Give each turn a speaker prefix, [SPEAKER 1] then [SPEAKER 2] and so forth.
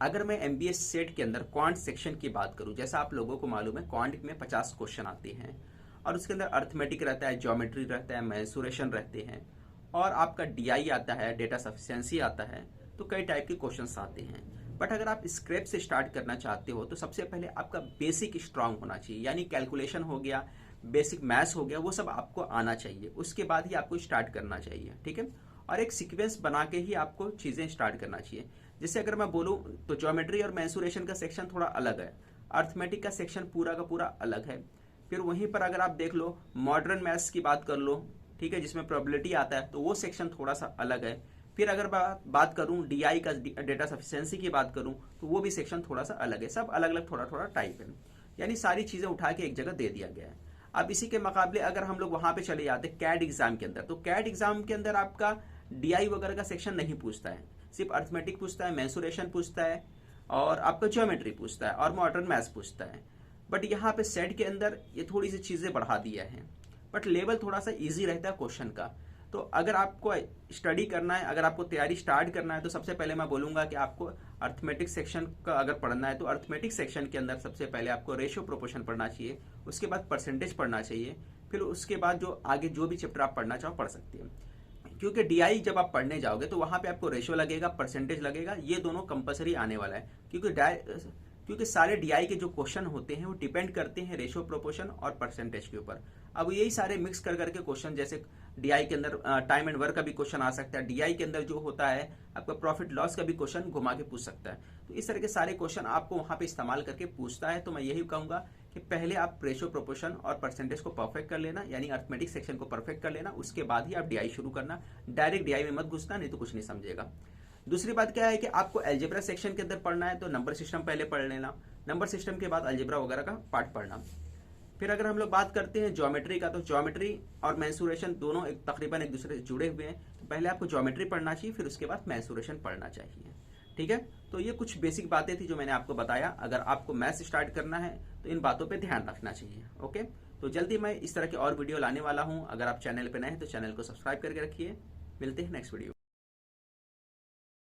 [SPEAKER 1] अगर मैं MBA set के अंदर क्वांट सेक्शन की बात करूं, जैसा आप लोगों को मालूम है क्वांट में 50 क्वेश्चन आते हैं और उसके अंदर अर्थमेटिक रहता है, ज्योमेट्री रहता है, मेंसुरेशन रहते हैं और आपका डीआई आता है, डेटा सफिशिएंसी आता है। तो कई टाइप के क्वेश्चंस आते हैं। बट अगर आप स्क्रैच से स्टार्ट करना चाहते हो तो सबसे पहले आपका बेसिक स्ट्रांग होना चाहिए, यानी कैलकुलेशन हो गया, बेसिक मैथ्स हो गया, वो सब आपको आना चाहिए। उसके बाद ही आपको स्टार्ट करना चाहिए, ठीक है। और एक सीक्वेंस बना के ही आपको चीज़ें स्टार्ट करना चाहिए। जैसे अगर मैं बोलूँ तो ज्योमेट्री और मेंसुरेशन का सेक्शन थोड़ा अलग है, अर्थमेटिक का सेक्शन पूरा का पूरा अलग है। फिर वहीं पर अगर आप देख लो मॉडर्न मैथ्स की बात कर लो, ठीक है, जिसमें प्रोबेबिलिटी आता है, तो वो सेक्शन थोड़ा सा अलग है। फिर अगर बात करूं डीआई का, डेटा सफिशिएंसी की बात करूं, तो वो भी सेक्शन थोड़ा सा अलग है। सब अलग अलग थोड़ा थोड़ा टाइप है, यानी सारी चीज़ें उठा के एक जगह दे दिया गया है। अब इसी के मुकाबले अगर हम लोग वहां पे चले जाते कैड एग्जाम के अंदर, तो कैड एग्जाम के अंदर आपका डीआई वगैरह का सेक्शन नहीं पूछता है, सिर्फ अर्थमेटिक पूछता है, मेंसुरेशन पूछता है और आपका ज्योमेट्री पूछता है और मॉडर्न मैथ्स पूछता है। बट यहाँ पे सेट के अंदर ये थोड़ी सी चीज़ें बढ़ा दिया है, बट लेवल थोड़ा सा इजी रहता है क्वेश्चन का। तो अगर आपको स्टडी करना है, अगर आपको तैयारी स्टार्ट करना है, तो सबसे पहले मैं बोलूँगा कि आपको अर्थमेटिक सेक्शन का अगर पढ़ना है तो अर्थमेटिक सेक्शन के अंदर सबसे पहले आपको रेशियो प्रोपोर्शन पढ़ना चाहिए, उसके बाद परसेंटेज पढ़ना चाहिए, फिर उसके बाद जो आगे जो भी चैप्टर आप पढ़ना चाहो पढ़ सकते हैं। क्योंकि डीआई जब आप पढ़ने जाओगे तो वहां पे आपको रेशियो लगेगा, परसेंटेज लगेगा, ये दोनों कंपलसरी आने वाला है। क्योंकि सारे डीआई के जो क्वेश्चन होते हैं वो डिपेंड करते हैं रेशियो प्रोपोर्शन और परसेंटेज के ऊपर। अब यही सारे मिक्स कर करके क्वेश्चन, जैसे डीआई के अंदर टाइम एंड वर्क का भी क्वेश्चन आ सकता है, डीआई के अंदर जो होता है आपका प्रॉफिट लॉस का भी क्वेश्चन घुमा के पूछ सकता है। तो इस तरह के सारे क्वेश्चन आपको वहां पे इस्तेमाल करके पूछता है। तो मैं यही कहूंगा कि पहले आप रेशियो प्रोपोर्शन और परसेंटेज को परफेक्ट कर लेना, यानी अर्थमेटिक सेक्शन को परफेक्ट कर लेना, उसके बाद ही आप डीआई शुरू करना। डायरेक्ट डीआई में मत घुसना, नहीं तो कुछ नहीं समझेगा। दूसरी बात क्या है कि आपको अलजेब्रा सेक्शन के अंदर पढ़ना है तो नंबर सिस्टम पहले पढ़ लेना, नंबर सिस्टम के बाद अलजेब्रा वगैरह का पार्ट पढ़ना। फिर अगर हम लोग बात करते हैं ज्योमेट्री का, तो ज्योमेट्री और मेंसुरेशन दोनों तकरीबन एक दूसरे से जुड़े हुए हैं। तो पहले आपको ज्योमेट्री पढ़ना चाहिए, फिर उसके बाद मेंसुरेशन पढ़ना चाहिए, ठीक है। तो ये कुछ बेसिक बातें थी जो मैंने आपको बताया। अगर आपको मैथ्स स्टार्ट करना है तो इन बातों पे ध्यान रखना चाहिए, ओके। तो जल्दी मैं इस तरह के और वीडियो लाने वाला हूँ। अगर आप चैनल पे नए हैं तो चैनल को सब्सक्राइब करके रखिए। मिलते हैं नेक्स्ट वीडियो।